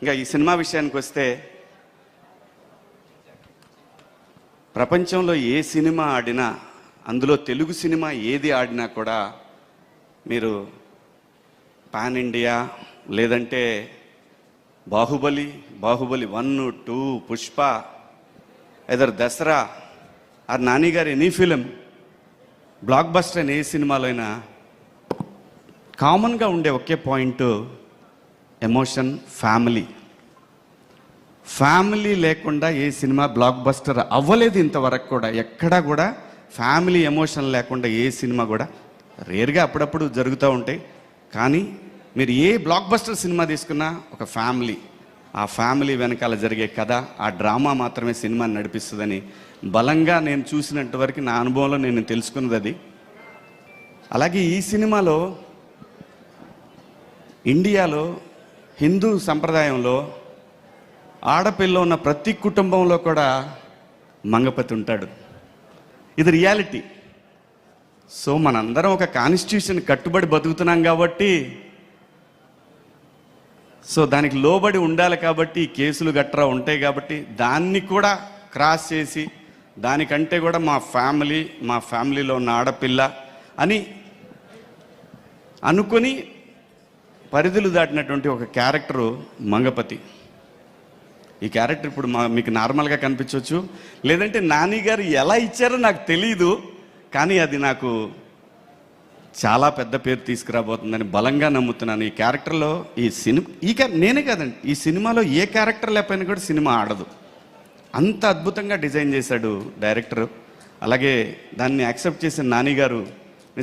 ఇంకా ఈ సినిమా విషయానికి వస్తే, ప్రపంచంలో ఏ సినిమా ఆడినా, అందులో తెలుగు సినిమా ఏది ఆడినా కూడా మీరు పాన్ ఇండియా, లేదంటే బాహుబలి 1, 2, పుష్ప, ఎదర్ దసరా ఆర్ నాని గారు ఎనీ ఫిలిం, బ్లాక్ బస్టర్ అని ఏ సినిమాలో అయినా కామన్గా ఉండే ఒకే పాయింట్ ఎమోషన్, ఫ్యామిలీ లేకుండా ఏ సినిమా బ్లాక్ బస్టర్ అవ్వలేదు ఇంతవరకు కూడా. ఎక్కడా కూడా ఫ్యామిలీ ఎమోషన్ లేకుండా ఏ సినిమా కూడా, రేర్గా అప్పుడప్పుడు జరుగుతూ ఉంటాయి. కానీ మీరు ఏ బ్లాక్ బస్టర్ సినిమా తీసుకున్నా ఒక ఫ్యామిలీ, ఆ ఫ్యామిలీ వెనకాల జరిగే కథ, ఆ డ్రామా మాత్రమే సినిమాని నడిపిస్తుందని బలంగా నేను చూసినంత వరకు నా అనుభవంలో నేను తెలుసుకున్నది అది. అలాగే ఈ సినిమాలో ఇండియాలో హిందూ సంప్రదాయంలో ఆడపిల్ల ఉన్న ప్రతి కుటుంబంలో కూడా మంగపతి ఉంటాడు. ఇది రియాలిటీ. సో మనందరం ఒక కాన్స్టిట్యూషన్ కట్టుబడి బతుకుతున్నాం కాబట్టి, సో దానికి లోబడి ఉండాలి కాబట్టి, కేసులు గట్రా ఉంటాయి కాబట్టి, దాన్ని కూడా క్రాస్ చేసి దానికంటే కూడా మా ఫ్యామిలీలో ఉన్న ఆడపిల్ల అని అనుకొని పరిధులు దాటినటువంటి ఒక క్యారెక్టరు మంగపతి. ఈ క్యారెక్టర్ ఇప్పుడు మీకు నార్మల్గా కనిపించవచ్చు, లేదంటే నాని గారు ఎలా ఇచ్చారో నాకు తెలీదు, కానీ అది నాకు చాలా పెద్ద పేరు తీసుకురాబోతుందని బలంగా నమ్ముతున్నాను. ఈ క్యారెక్టర్లో నేనే కాదండి, ఈ సినిమాలో ఏ క్యారెక్టర్ లేకపోయినా కూడా సినిమా ఆడదు. అంత అద్భుతంగా డిజైన్ చేశాడు డైరెక్టర్. అలాగే దాన్ని యాక్సెప్ట్ చేసిన నాని గారు